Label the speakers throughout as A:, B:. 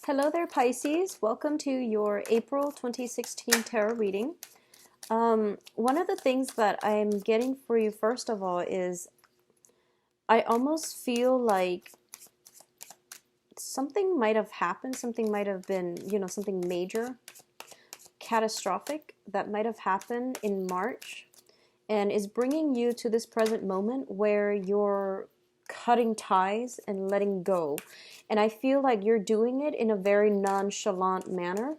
A: Hello there, Pisces. Welcome to your April 2016 tarot reading. One of the things that I'm getting for you, first of all, is I almost feel like something might have happened, something might have been, something major, catastrophic that might have happened in March and is bringing you to this present moment where you're cutting ties and letting go. And I feel like you're doing it in a very nonchalant manner,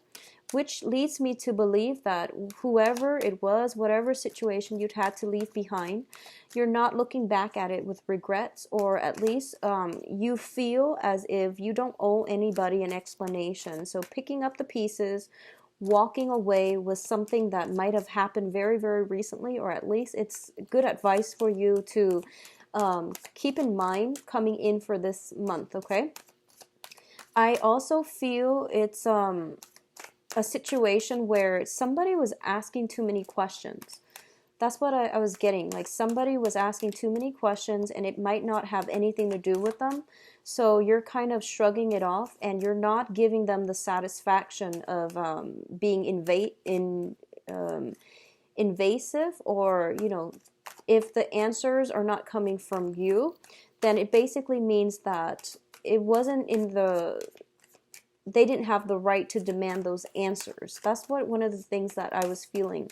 A: which leads me to believe that whoever it was, whatever situation you'd had to leave behind, you're not looking back at it with regrets, or at least you feel as if you don't owe anybody an explanation. So picking up the pieces, walking away with something that might have happened very, very recently, or at least it's good advice for you to keep in mind coming in for this month, okay? I also feel it's a situation where somebody was asking too many questions. That's what I was getting. Like somebody was asking too many questions and it might not have anything to do with them. So you're kind of shrugging it off and you're not giving them the satisfaction of being invasive, or, if the answers are not coming from you, then it basically means that it wasn't they didn't have the right to demand those answers. That's one of the things that I was feeling.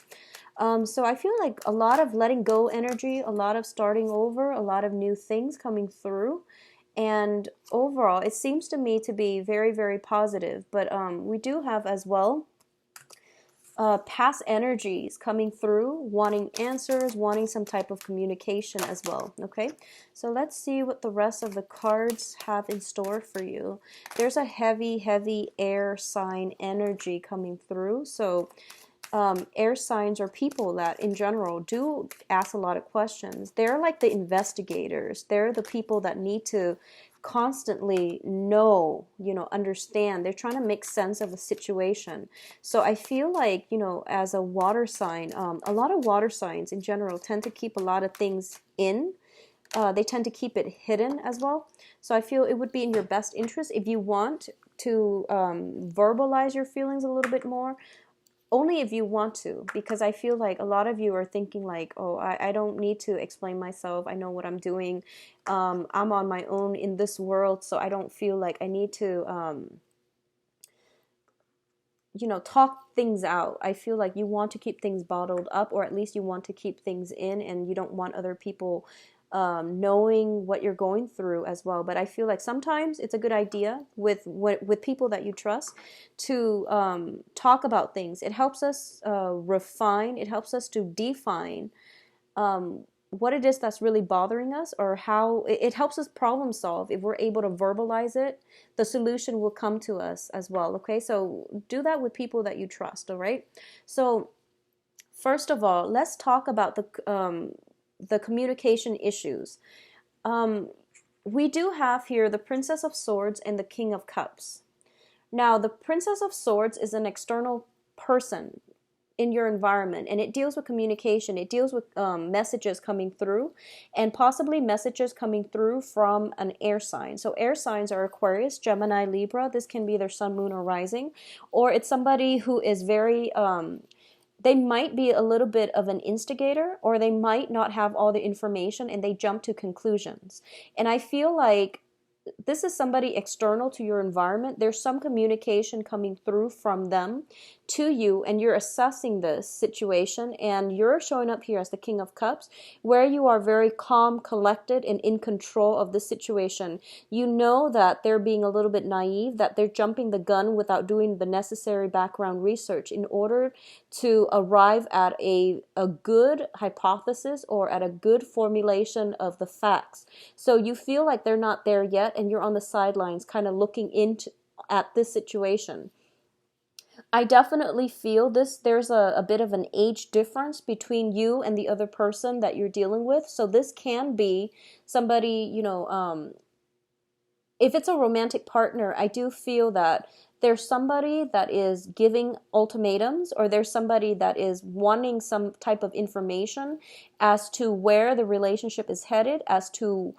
A: So I feel like a lot of letting go energy, a lot of starting over, a lot of new things coming through. And overall, it seems to me to be very, very positive. But we do have as well past energies coming through, wanting answers, wanting some type of communication as well. Okay, so let's see what the rest of the cards have in store for you. There's a heavy, heavy air sign energy coming through. So air signs are people that in general do ask a lot of questions. They're like the investigators. They're the people that need to constantly know, understand. They're trying to make sense of a situation. So I feel like, as a water sign, a lot of water signs in general tend to keep a lot of things in. They tend to keep it hidden as well. So I feel it would be in your best interest if you want to verbalize your feelings a little bit more. Only if you want to, because I feel like a lot of you are thinking like, oh, I don't need to explain myself. I know what I'm doing. I'm on my own in this world, so I don't feel like I need to, talk things out. I feel like you want to keep things bottled up, or at least you want to keep things in, and you don't want other people knowing what you're going through as well. But I feel like sometimes it's a good idea with people that you trust to talk about things. It helps us refine. It helps us to define what it is that's really bothering us, or how it helps us problem solve. If we're able to verbalize it, the solution will come to us as well. Okay, so do that with people that you trust. All right. So first of all, let's talk about the communication issues. We do have here the Princess of Swords and the King of Cups. Now, the Princess of Swords is an external person in your environment, and it deals with communication. It deals with messages coming through, and possibly messages coming through from an air sign. So air signs are Aquarius, Gemini, Libra. This can be their sun, moon, or rising, or it's somebody who is very they might be a little bit of an instigator, or they might not have all the information and they jump to conclusions. And I feel like this is somebody external to your environment. There's some communication coming through from them to you, and you're assessing this situation, and you're showing up here as the King of Cups, where you are very calm, collected, and in control of the situation. You know that they're being a little bit naive, that they're jumping the gun without doing the necessary background research in order to arrive at a good hypothesis, or at a good formulation of the facts. So you feel like they're not there yet, and you're on the sidelines kind of looking into at this situation. I definitely feel this. There's a bit of an age difference between you and the other person that you're dealing with. So this can be somebody, if it's a romantic partner, I do feel that there's somebody that is giving ultimatums, or there's somebody that is wanting some type of information as to where the relationship is headed, as to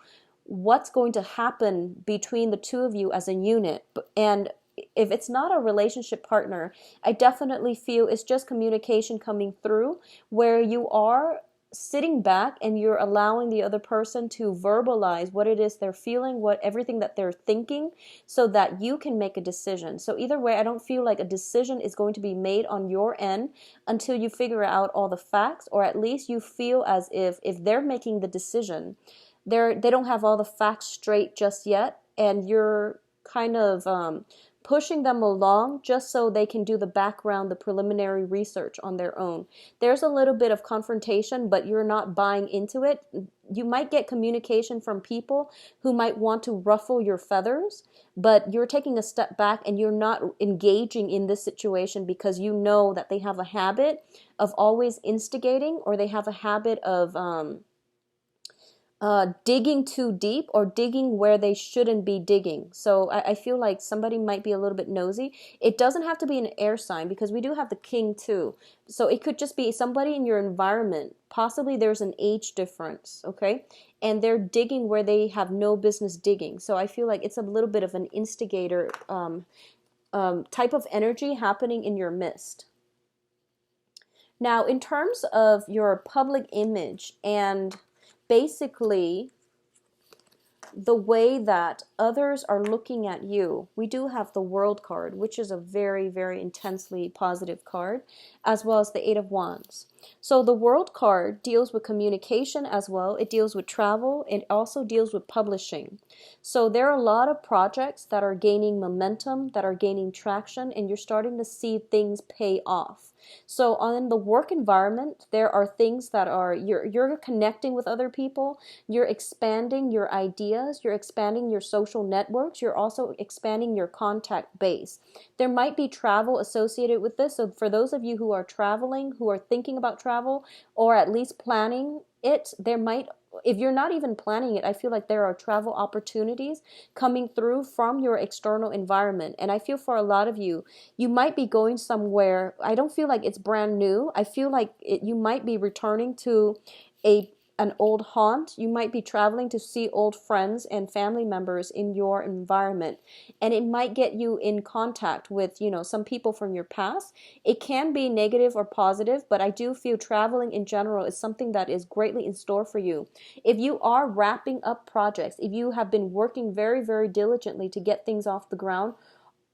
A: what's going to happen between the two of you as a unit. And if it's not a relationship partner, I definitely feel it's just communication coming through where you are sitting back and you're allowing the other person to verbalize what it is they're feeling, what everything that they're thinking, so that you can make a decision. So either way, I don't feel like a decision is going to be made on your end until you figure out all the facts, or at least you feel as if they're making the decision, they don't have all the facts straight just yet, and you're kind of pushing them along just so they can do the background, the preliminary research on their own. There's a little bit of confrontation, but you're not buying into it. You might get communication from people who might want to ruffle your feathers, but you're taking a step back and you're not engaging in this situation because you know that they have a habit of always instigating, or they have a habit of digging too deep, or digging where they shouldn't be digging. So I feel like somebody might be a little bit nosy. It doesn't have to be an air sign, because we do have the king too. So it could just be somebody in your environment. Possibly there's an age difference, okay? And they're digging where they have no business digging. So I feel like it's a little bit of an instigator type of energy happening in your midst. Now, in terms of your public image and basically the way that others are looking at you, we do have the World card, which is a very, very intensely positive card, as well as the Eight of Wands. So the World card deals with communication as well. It deals with travel. It also deals with publishing. So there are a lot of projects that are gaining momentum, that are gaining traction, and you're starting to see things pay off. So on the work environment, there are things that are, you're connecting with other people, you're expanding your ideas, you're expanding your social networks, you're also expanding your contact base. There might be travel associated with this. So for those of you who are traveling, who are thinking about travel, or at least planning it, there might, if you're not even planning it, I feel like there are travel opportunities coming through from your external environment. And I feel for a lot of you, you might be going somewhere. I don't feel like it's brand new. I feel like you might be returning to an old haunt. You might be traveling to see old friends and family members in your environment. And it might get you in contact with, some people from your past. It can be negative or positive, but I do feel traveling in general is something that is greatly in store for you. If you are wrapping up projects, if you have been working very, very diligently to get things off the ground,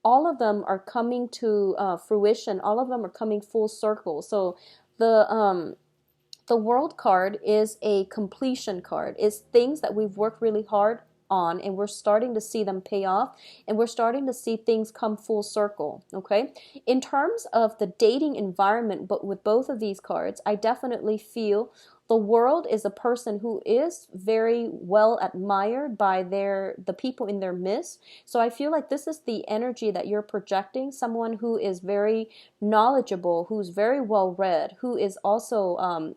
A: all of them are coming to fruition. All of them are coming full circle. So the World card is a completion card. It's things that we've worked really hard on, and we're starting to see them pay off, and we're starting to see things come full circle, okay? In terms of the dating environment, but with both of these cards, I definitely feel the World is a person who is very well admired by the people in their midst. So I feel like this is the energy that you're projecting, someone who is very knowledgeable, who's very well read, who is also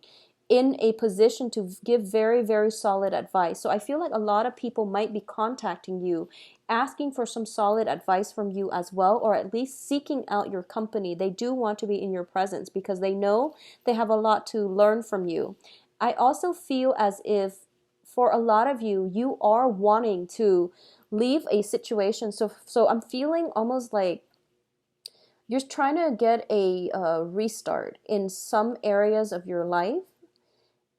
A: in a position to give very, very solid advice. So I feel like a lot of people might be contacting you, asking for some solid advice from you as well, or at least seeking out your company. They do want to be in your presence because they know they have a lot to learn from you. I also feel as if for a lot of you, you are wanting to leave a situation. So I'm feeling almost like you're trying to get a restart in some areas of your life.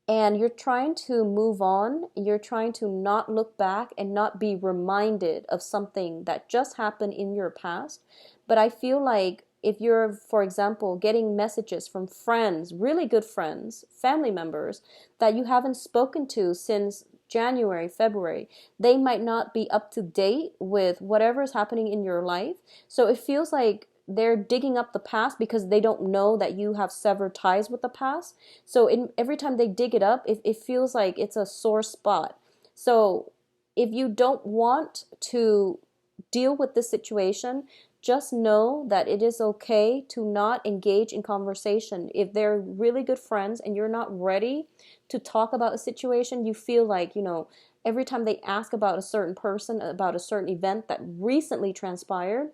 A: And you're trying to move on. You're trying to not look back and not be reminded of something that just happened in your past. But I feel like if you're, for example, getting messages from friends, really good friends, family members that you haven't spoken to since January, February, they might not be up to date with whatever is happening in your life. So it feels like they're digging up the past because they don't know that you have severed ties with the past. So every time they dig it up, it feels like it's a sore spot. So if you don't want to deal with this situation, just know that it is okay to not engage in conversation. If they're really good friends and you're not ready to talk about a situation, you feel like, every time they ask about a certain person, about a certain event that recently transpired,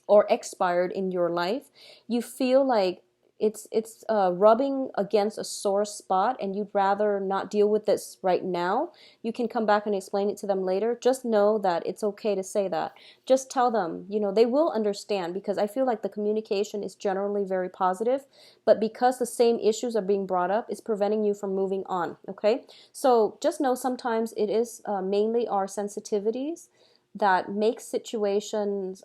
A: or expired in your life, you feel like it's rubbing against a sore spot and you'd rather not deal with this right now, you can come back and explain it to them later. Just know that it's okay to say that. Just tell them, they will understand, because I feel like the communication is generally very positive, but because the same issues are being brought up, it's preventing you from moving on, okay? So just know sometimes it is mainly our sensitivities that make situations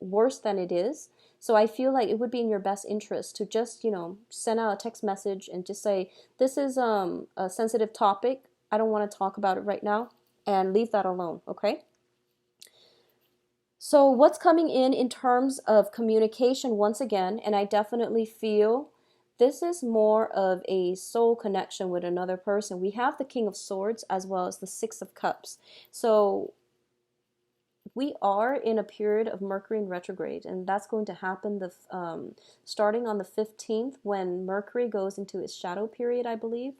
A: worse than it is. So I feel like it would be in your best interest to just, send out a text message and just say, this is a sensitive topic. I don't want to talk about it right now, and leave that alone, okay? So what's coming in terms of communication once again, and I definitely feel this is more of a soul connection with another person. We have the King of Swords as well as the Six of Cups. So we are in a period of Mercury in retrograde, and that's going to happen starting on the 15th, when Mercury goes into its shadow period, I believe.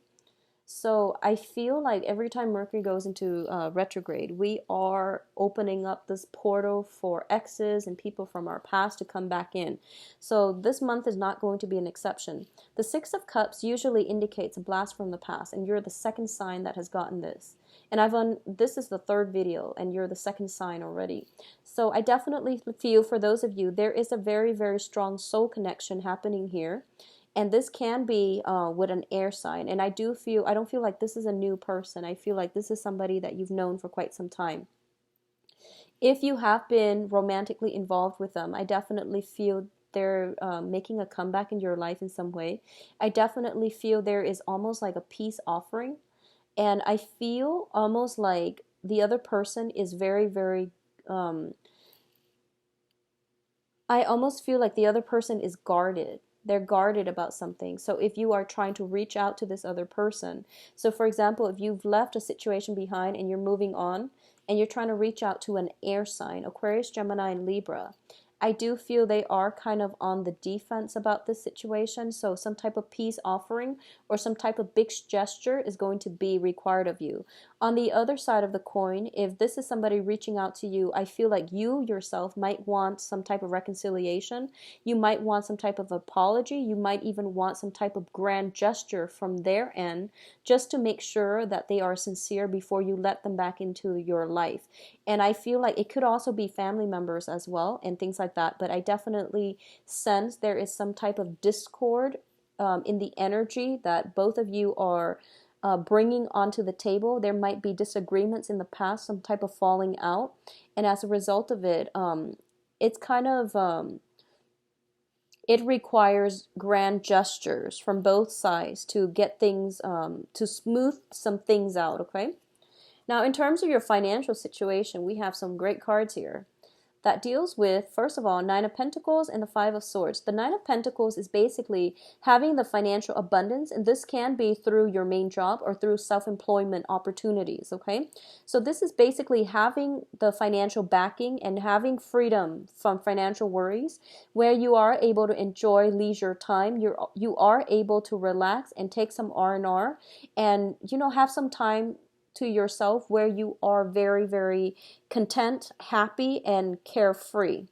A: So I feel like every time Mercury goes into retrograde, we are opening up this portal for exes and people from our past to come back in. So this month is not going to be an exception. The Six of Cups usually indicates a blast from the past, and you're the second sign that has gotten this. And this is the third video, and you're the second sign already. So I definitely feel for those of you, there is a very, very strong soul connection happening here. And this can be with an air sign. And I don't feel like this is a new person. I feel like this is somebody that you've known for quite some time. If you have been romantically involved with them, I definitely feel they're making a comeback in your life in some way. I definitely feel there is almost like a peace offering. And I feel almost like the other person is very, very, I almost feel like the other person is guarded. They're guarded about something. So if you are trying to reach out to this other person, so for example, if you've left a situation behind and you're moving on and you're trying to reach out to an air sign, Aquarius, Gemini, and Libra, I do feel they are kind of on the defense about this situation. So some type of peace offering or some type of big gesture is going to be required of you. On the other side of the coin, if this is somebody reaching out to you, I feel like you yourself might want some type of reconciliation. You might want some type of apology. You might even want some type of grand gesture from their end, just to make sure that they are sincere before you let them back into your life. And I feel like it could also be family members as well and things like that. But I definitely sense there is some type of discord in the energy that both of you are bringing onto the table. There might be disagreements in the past, some type of falling out. And as a result of it, it's kind of, it requires grand gestures from both sides to get things, to smooth some things out, okay? Now, in terms of your financial situation, we have some great cards here that deals with, first of all, Nine of Pentacles and the Five of Swords. The Nine of Pentacles is basically having the financial abundance, and this can be through your main job or through self-employment opportunities, okay? So this is basically having the financial backing and having freedom from financial worries, where you are able to enjoy leisure time. You are able to relax and take some R&R and, have some time to yourself where you are very, very content, happy, and carefree.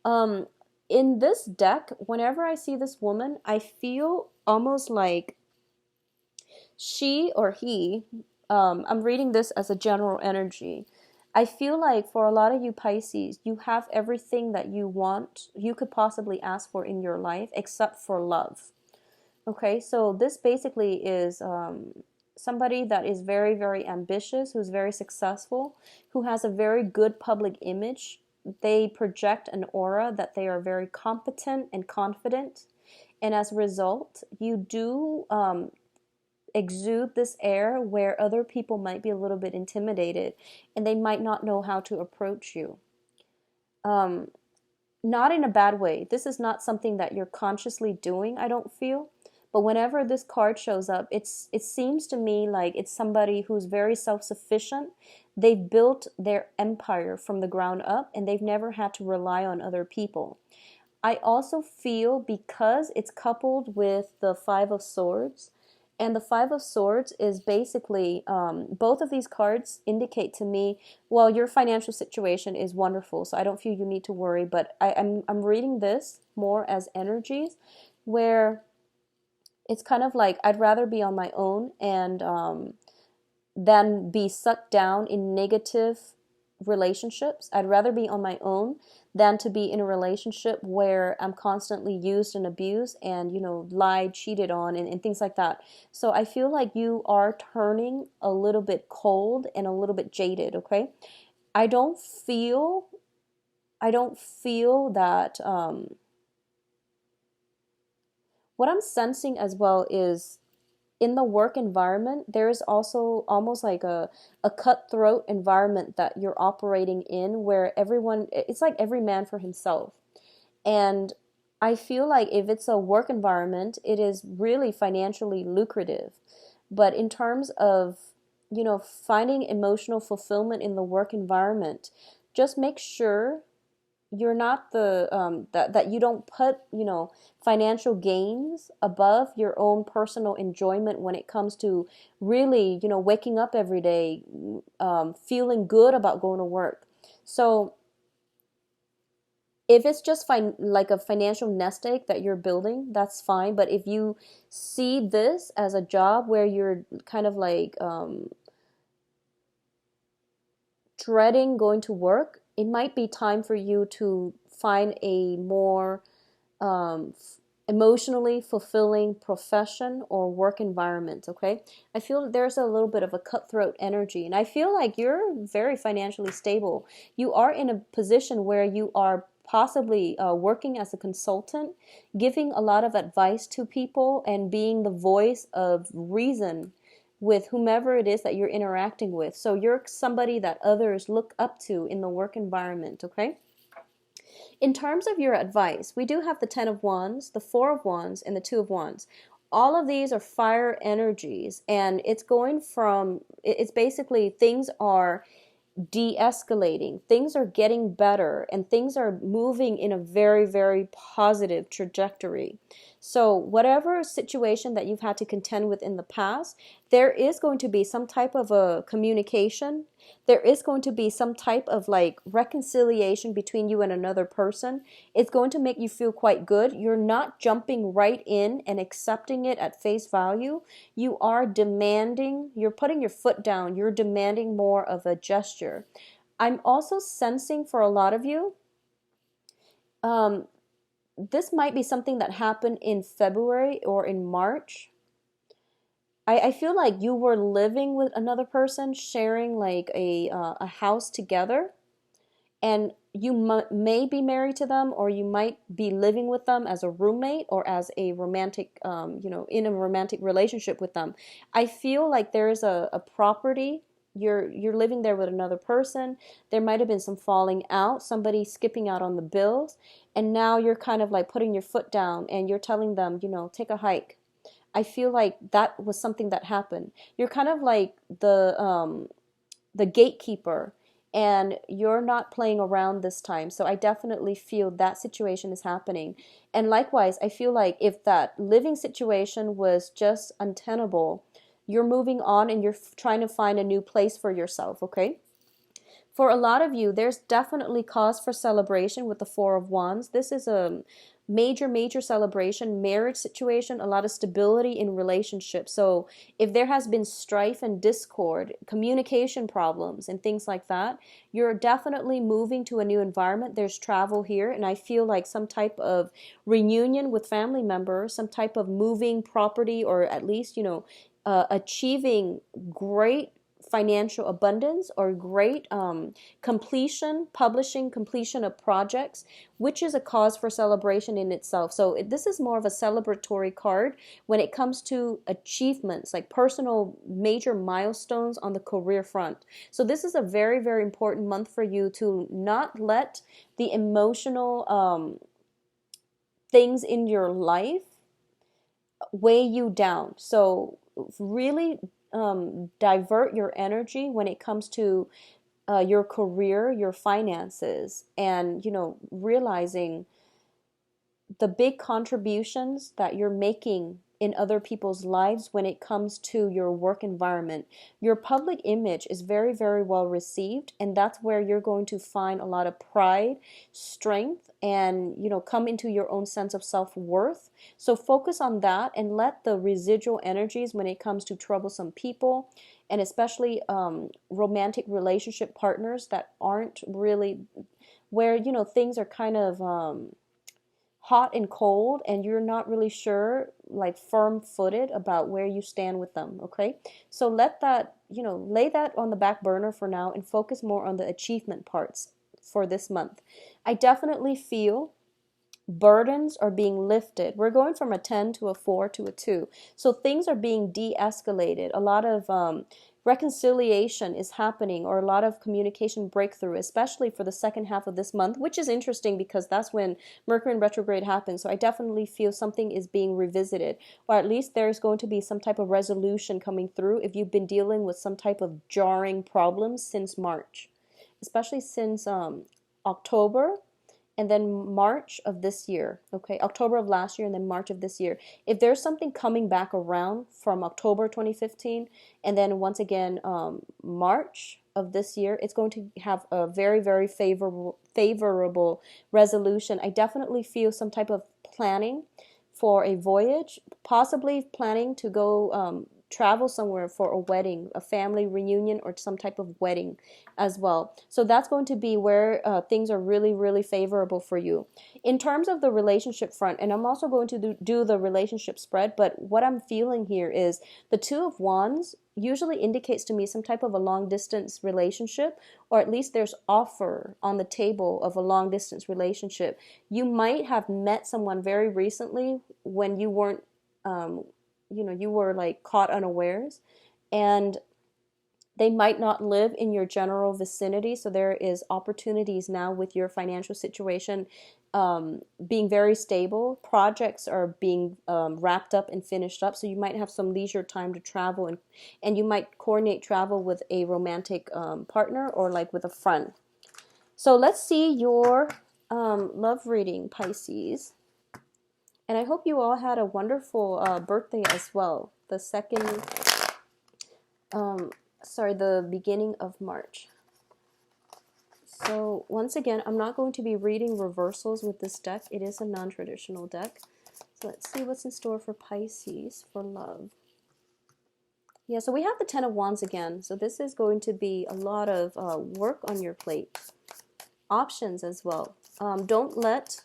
A: In this deck, whenever I see this woman, I feel almost like she or he, I'm reading this as a general energy. I feel like for a lot of you Pisces, you have everything that you want, you could possibly ask for in your life, except for love. Okay, so this basically is somebody that is very, very ambitious, who's very successful, who has a very good public image. They project an aura that they are very competent and confident. And as a result, you do exude this air where other people might be a little bit intimidated and they might not know how to approach you. Not in a bad way. This is not something that you're consciously doing, I don't feel. But whenever this card shows up, it seems to me like it's somebody who's very self-sufficient. They've built their empire from the ground up, and they've never had to rely on other people. I also feel, because it's coupled with the Five of Swords, and the Five of Swords is basically, both of these cards indicate to me, well, your financial situation is wonderful, so I don't feel you need to worry, but I'm reading this more as energies where it's kind of like I'd rather be on my own and than be sucked down in negative relationships. I'd rather be on my own than to be in a relationship where I'm constantly used and abused and, lied, cheated on, and things like that. So I feel like you are turning a little bit cold and a little bit jaded, okay? I don't feel I don't feel that what I'm sensing as well is in the work environment, there is also almost like a cutthroat environment that you're operating in where it's like every man for himself. And I feel like if it's a work environment, it is really financially lucrative. But in terms of, finding emotional fulfillment in the work environment, just make sure you're not that you don't put financial gains above your own personal enjoyment when it comes to really waking up every day, feeling good about going to work. So if it's just like a financial nest egg that you're building, that's fine. But if you see this as a job where you're kind of like dreading going to work, it might be time for you to find a more um, emotionally fulfilling profession or work environment. Okay, I feel there's a little bit of a cutthroat energy, and I feel like you're very financially stable. You are in a position where you are possibly working as a consultant, giving a lot of advice to people and being the voice of reason with whomever it is that you're interacting with. So you're somebody that others look up to in the work environment, okay? In terms of your advice, we do have the 10 of Wands, the 4 of Wands, and the 2 of Wands. All of these are fire energies, and it's basically things are de-escalating, things are getting better, and things are moving in a very, very positive trajectory. So whatever situation that you've had to contend with in the past, there is going to be some type of a communication. There is going to be some type of like reconciliation between you and another person. It's going to make you feel quite good. You're not jumping right in and accepting it at face value. You are demanding, you're putting your foot down, you're demanding more of a gesture. I'm also sensing for a lot of you, um, this might be something that happened in February or in March. I feel like you were living with another person, sharing like a house together, and you may be married to them, or you might be living with them as a roommate or as a romantic, in a romantic relationship with them. I feel like there is a property. You're living there with another person. There might have been some falling out, somebody skipping out on the bills, and now you're kind of like putting your foot down and you're telling them, take a hike. I feel like that was something that happened. You're kind of like the gatekeeper, and you're not playing around this time. So I definitely feel that situation is happening. And likewise, I feel like if that living situation was just untenable, you're moving on and you're trying to find a new place for yourself, okay? For a lot of you, there's definitely cause for celebration with the Four of Wands. This is a major, major celebration, marriage situation, a lot of stability in relationships. So if there has been strife and discord, communication problems, and things like that, you're definitely moving to a new environment. There's travel here, and I feel like some type of reunion with family members, some type of moving property, or at least, achieving great financial abundance or great publishing completion of projects, which is a cause for celebration in itself. So this is more of a celebratory card when it comes to achievements, like personal major milestones on the career front. So this is a very, very important month for you to not let the emotional things in your life weigh you down. So really divert your energy when it comes to your career, your finances, and realizing the big contributions that you're making in other people's lives when it comes to your work environment. Your public image is very, very well received, and that's where you're going to find a lot of pride, strength, and come into your own sense of self-worth. So focus on that and let the residual energies when it comes to troublesome people, and especially romantic relationship partners that aren't really where things are kind of hot and cold and you're not really sure, like firm-footed about where you stand with them. Okay, so let that lay that on the back burner for now and focus more on the achievement parts for this month. I definitely feel burdens are being lifted. We're going from a 10 to a 4 to a 2. So things are being de-escalated. A lot of reconciliation is happening, or a lot of communication breakthrough, especially for the second half of this month, which is interesting because that's when Mercury in retrograde happens. So I definitely feel something is being revisited, or at least there's going to be some type of resolution coming through if you've been dealing with some type of jarring problems since March, especially since October and then March of this year, okay? October of last year and then March of this year. If there's something coming back around from October 2015 and then once again March of this year, it's going to have a very, very favorable resolution. I definitely feel some type of planning for a voyage, possibly planning to go travel somewhere for a wedding, a family reunion, or some type of wedding as well. So that's going to be where things are really, really favorable for you. In terms of the relationship front, and I'm also going to do the relationship spread, but what I'm feeling here is the Two of Wands usually indicates to me some type of a long distance relationship, or at least there's offer on the table of a long distance relationship. You might have met someone very recently when you weren't you were like caught unawares, and they might not live in your general vicinity. So there is opportunities now with your financial situation being very stable. Projects are being wrapped up and finished up. So you might have some leisure time to travel, and you might coordinate travel with a romantic partner or like with a friend. So let's see your love reading, Pisces. And I hope you all had a wonderful birthday as well. The beginning of March. So once again, I'm not going to be reading reversals with this deck. It is a non-traditional deck. So let's see what's in store for Pisces for love. Yeah, so we have the Ten of Wands again. So this is going to be a lot of work on your plate. Options as well. Don't let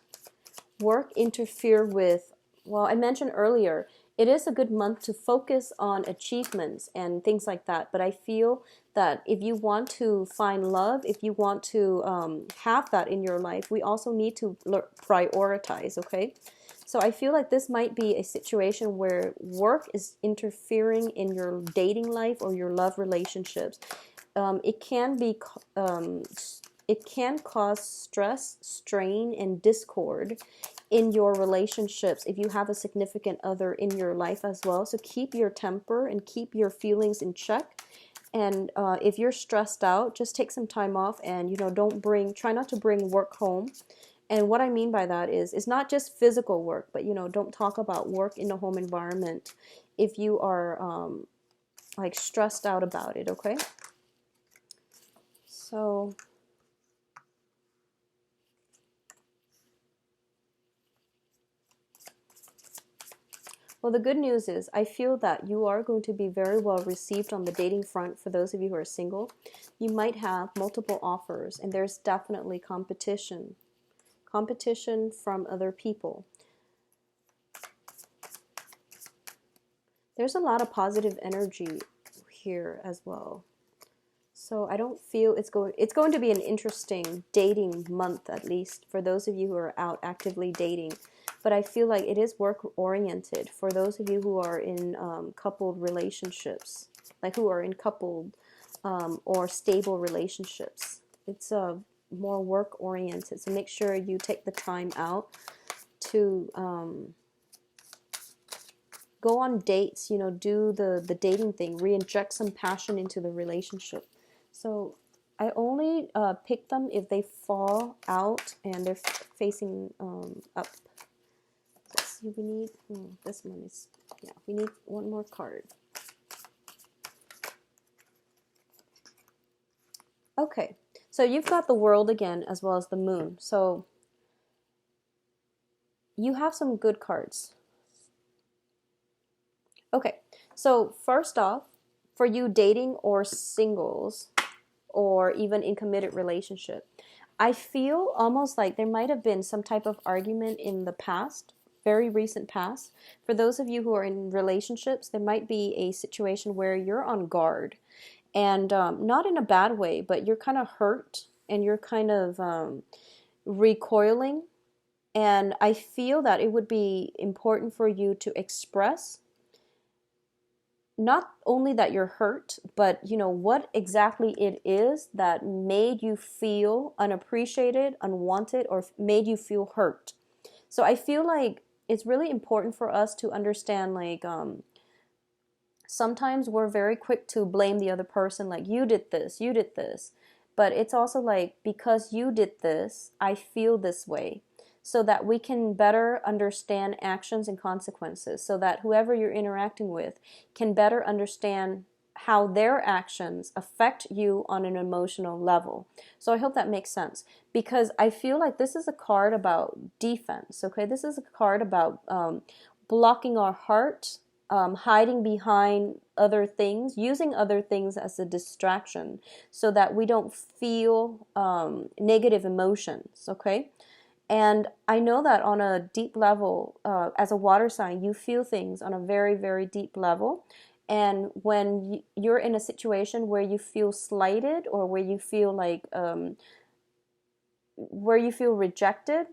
A: work interfere with, well, I mentioned earlier, it is a good month to focus on achievements and things like that. But I feel that if you want to find love, if you want to have that in your life, we also need to prioritize, okay? So I feel like this might be a situation where work is interfering in your dating life or your love relationships. It can cause stress, strain, and discord in your relationships if you have a significant other in your life as well. So keep your temper and keep your feelings in check. And if you're stressed out, just take some time off and, try not to bring work home. And what I mean by that is, it's not just physical work, but, don't talk about work in the home environment if you are like stressed out about it, okay? So well, the good news is I feel that you are going to be very well received on the dating front for those of you who are single. You might have multiple offers, and there's definitely competition from other people. There's a lot of positive energy here as well. So I don't feel it's going to be an interesting dating month, at least for those of you who are out actively dating. But I feel like it is work-oriented for those of you who are in coupled relationships, like who are in coupled or stable relationships. It's more work-oriented, so make sure you take the time out to go on dates, do the dating thing, re-inject some passion into the relationship. So I only pick them if they fall out and they're facing up. Let's we need, this one is, yeah, we need one more card. Okay, so you've got the World again as well as the Moon. So you have some good cards. Okay, so first off, for you dating or singles or even in committed relationship, I feel almost like there might have been some type of argument in the past, very recent past. For those of you who are in relationships, there might be a situation where you're on guard, and not in a bad way, but you're kind of hurt and you're kind of recoiling. And I feel that it would be important for you to express not only that you're hurt, but what exactly it is that made you feel unappreciated, unwanted, or made you feel hurt. So I feel like it's really important for us to understand, like, sometimes we're very quick to blame the other person, like, you did this, you did this. But it's also like, because you did this, I feel this way. So that we can better understand actions and consequences, so that whoever you're interacting with can better understand how their actions affect you on an emotional level. So I hope that makes sense, because I feel like this is a card about defense, okay? This is a card about blocking our heart, hiding behind other things, using other things as a distraction so that we don't feel negative emotions, okay? And I know that on a deep level, as a water sign, you feel things on a very, very deep level. And when you're in a situation where you feel slighted, or where you feel like, where you feel rejected,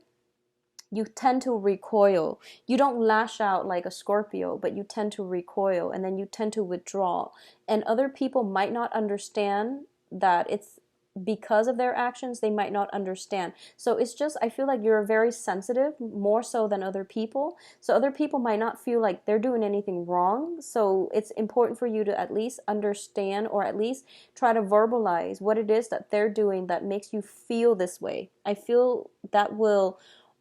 A: you tend to recoil. You don't lash out like a Scorpio, but you tend to recoil, and then you tend to withdraw. And other people might not understand that it's because of their actions. They might not understand. So it's just, I feel like you're very sensitive, more so than other people. So other people might not feel like they're doing anything wrong. So it's important for you to at least understand, or at least try to verbalize what it is that they're doing that makes you feel this way. I feel that will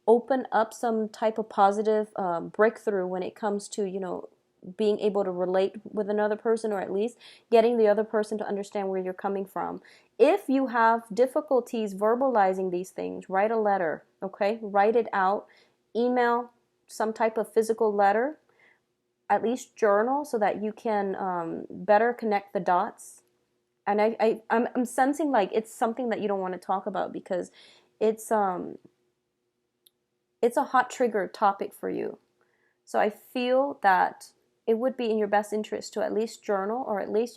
A: open up some type of positive breakthrough when it comes to being able to relate with another person, or at least getting the other person to understand where you're coming from. If you have difficulties verbalizing these things, write a letter, okay? Write it out, email, some type of physical letter, at least journal, so that you can better connect the dots. And I'm sensing like it's something that you don't want to talk about, because it's a hot trigger topic for you. So I feel that it would be in your best interest to at least journal, or at least,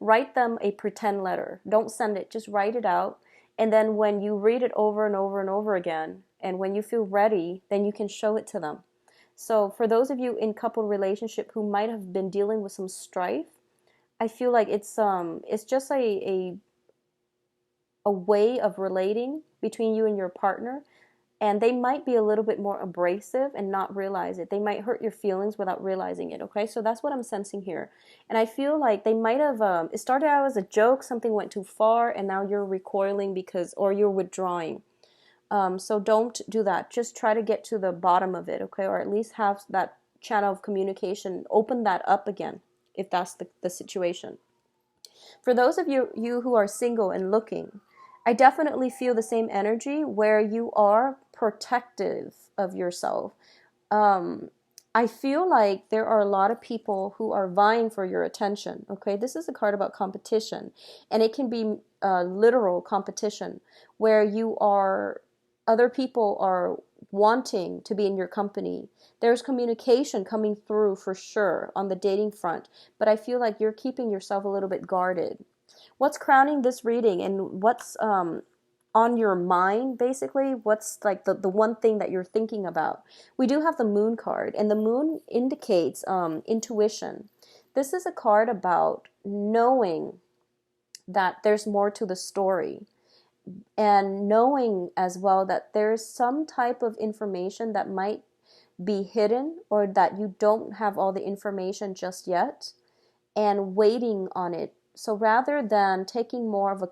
A: write them a pretend letter. Don't send it, just write it out. And then when you read it over and over and over again, and when you feel ready, then you can show it to them. So for those of you in couple relationship who might have been dealing with some strife, I feel like it's just a way of relating between you and your partner. And they might be a little bit more abrasive and not realize it. They might hurt your feelings without realizing it, okay? So that's what I'm sensing here. And I feel like they might have, it started out as a joke, something went too far, and now you're recoiling or you're withdrawing. So don't do that. Just try to get to the bottom of it, okay? Or at least have that channel of communication, open that up again, if that's the situation. For those of you who are single and looking, I definitely feel the same energy where you are protective of yourself. I feel like there are a lot of people who are vying for your attention. Okay, this is a card about competition, and it can be literal competition where other people are wanting to be in your company. There's communication coming through for sure on the dating front, but I feel like you're keeping yourself a little bit guarded. What's crowning this reading, and what's on your mind, basically? What's like the one thing that you're thinking about? We do have the Moon card, and the Moon indicates intuition. This is a card about knowing that there's more to the story, and knowing as well that there's some type of information that might be hidden, or that you don't have all the information just yet, and waiting on it So rather than taking more of a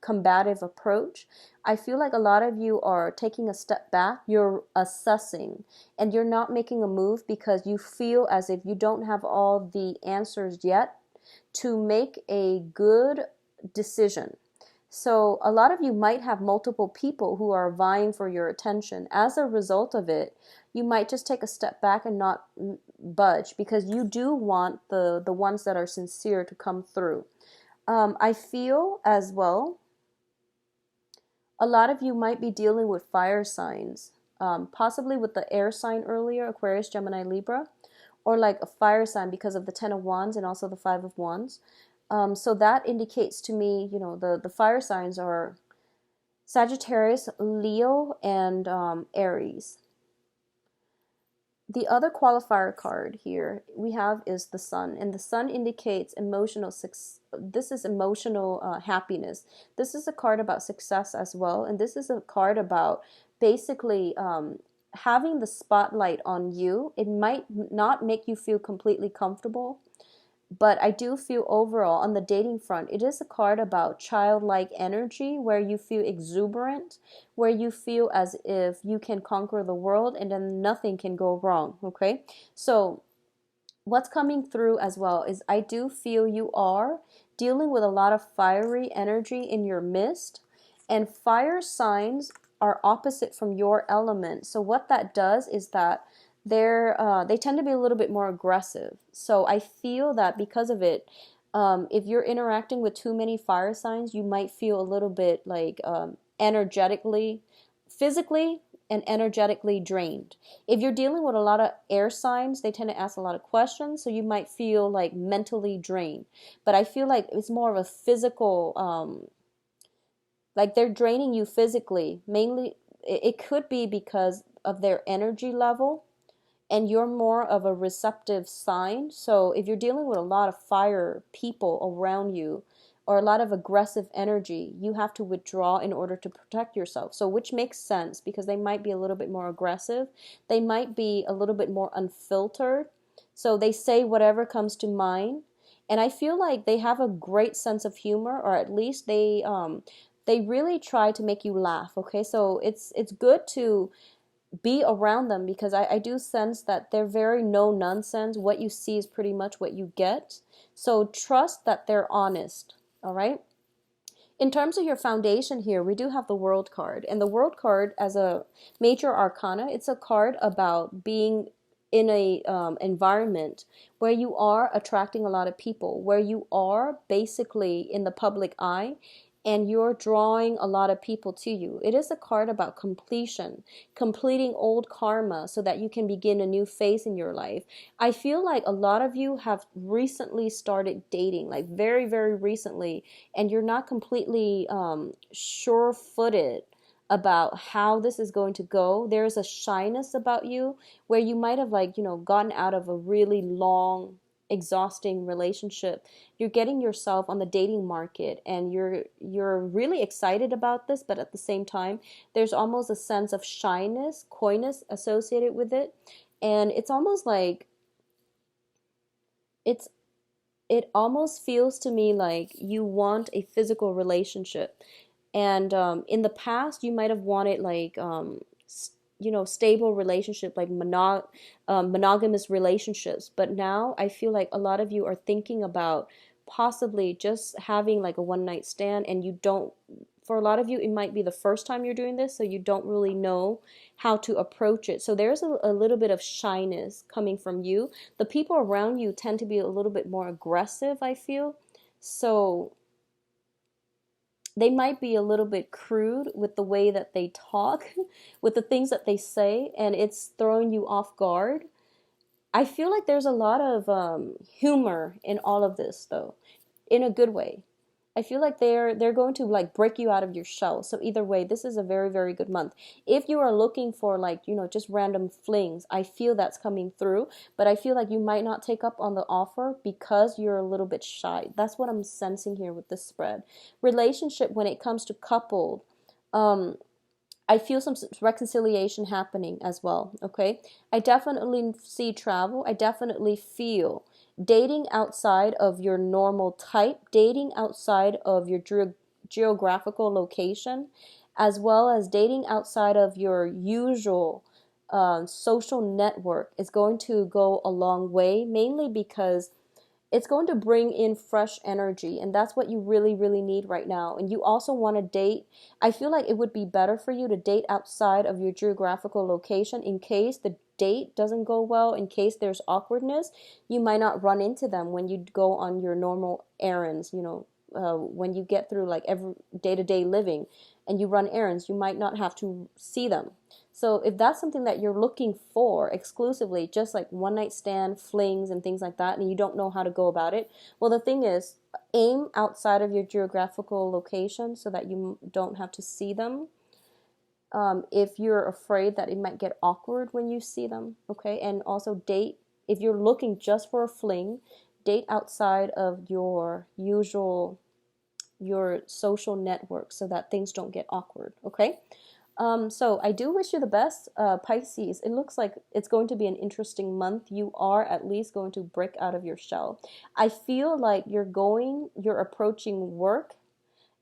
A: combative approach, I feel like a lot of you are taking a step back, you're assessing, and you're not making a move because you feel as if you don't have all the answers yet to make a good decision. So a lot of you might have multiple people who are vying for your attention. As a result of it, you might just take a step back and not budge because you do want the ones that are sincere to come through. I feel as well, a lot of you might be dealing with fire signs, possibly with the air sign earlier, Aquarius, Gemini, Libra, or like a fire sign because of the Ten of Wands and also the Five of Wands. So that indicates to me, the fire signs are Sagittarius, Leo, and Aries. The other qualifier card here we have is the Sun, and the Sun indicates emotional success. This is emotional happiness. This is a card about success as well, and this is a card about basically having the spotlight on you. It might not make you feel completely comfortable, but I do feel overall on the dating front, it is a card about childlike energy where you feel exuberant, where you feel as if you can conquer the world and then nothing can go wrong. Okay, so what's coming through as well is I do feel you are dealing with a lot of fiery energy in your midst, and fire signs are opposite from your element. So what that does is that they tend to be a little bit more aggressive. So I feel that because of it, if you're interacting with too many fire signs, you might feel a little bit like energetically, physically, and energetically drained. If you're dealing with a lot of air signs, they tend to ask a lot of questions, so you might feel like mentally drained. But I feel like it's more of a physical, like they're draining you physically. Mainly, it could be because of their energy level, and you're more of a receptive sign. So if you're dealing with a lot of fire people around you or a lot of aggressive energy, you have to withdraw in order to protect yourself. So which makes sense because they might be a little bit more aggressive. They might be a little bit more unfiltered. So they say whatever comes to mind. And I feel like they have a great sense of humor, or at least they really try to make you laugh. Okay, so it's good to be around them because I do sense that they're very no nonsense. What you see is pretty much what you get. So trust that they're honest. All right. In terms of your foundation here, we do have the World card. And the World card, as a major arcana, it's a card about being in a environment where you are attracting a lot of people, where you are basically in the public eye, and you're drawing a lot of people to you. It is a card about completion, completing old karma so that you can begin a new phase in your life. I feel like a lot of you have recently started dating, like very, very recently, and you're not completely sure-footed about how this is going to go. There's a shyness about you where you might have gotten out of a really long, exhausting relationship. You're getting yourself on the dating market and you're really excited about this, but at the same time there's almost a sense of shyness, coyness associated with it. And it's almost like it almost feels to me like you want a physical relationship. And in the past, you might have wanted stable relationship, like monogamous relationships. But now I feel like a lot of you are thinking about possibly just having like a one night stand, and you don't. For a lot of you, it might be the first time you're doing this, so you don't really know how to approach it. So there's a little bit of shyness coming from you. The people around you tend to be a little bit more aggressive, I feel. So they might be a little bit crude with the way that they talk, with the things that they say, and it's throwing you off guard. I feel like there's a lot of humor in all of this, though, in a good way. I feel like they're going to like break you out of your shell. So either way, this is a very, very good month. If you are looking for just random flings, I feel that's coming through, but I feel like you might not take up on the offer because you're a little bit shy. That's what I'm sensing here with this spread. Relationship, when it comes to coupled, I feel some reconciliation happening as well, okay? I definitely see travel. I definitely feel dating outside of your normal type, dating outside of your geographical location, as well as dating outside of your usual social network is going to go a long way, mainly because it's going to bring in fresh energy, and that's what you really really need right now. And you also want to date, I feel like it would be better for you to date outside of your geographical location in case the date doesn't go well, in case there's awkwardness. You might not run into them when you go on your normal errands, when you get through like every day-to-day living and you run errands, you might not have to see them. So if that's something that you're looking for exclusively, just like one night stand, flings, and things like that, and you don't know how to go about it, well, the thing is, aim outside of your geographical location so that you don't have to see them. If you're afraid that it might get awkward when you see them, okay? And also date, if you're looking just for a fling, date outside of your social network so that things don't get awkward, okay? So I do wish you the best, Pisces. It looks like it's going to be an interesting month. You are at least going to break out of your shell. I feel like you're approaching work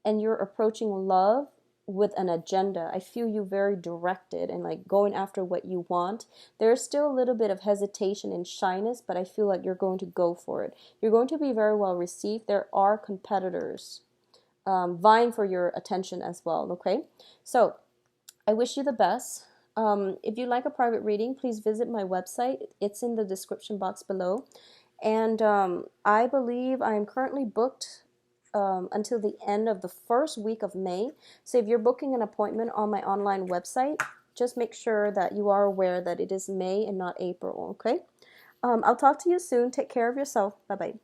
A: and you're approaching love with an agenda. I feel you very directed and like going after what you want. There's still a little bit of hesitation and shyness, but I feel like you're going to go for it. You're going to be very well received. There are competitors vying for your attention as well, okay? So I wish you the best. If you'd like a private reading, please visit my website. It's in the description box below. And I believe I am currently booked until the end of the first week of May. So if you're booking an appointment on my online website, just make sure that you are aware that it is May and not April, okay? I'll talk to you soon. Take care of yourself. Bye-bye.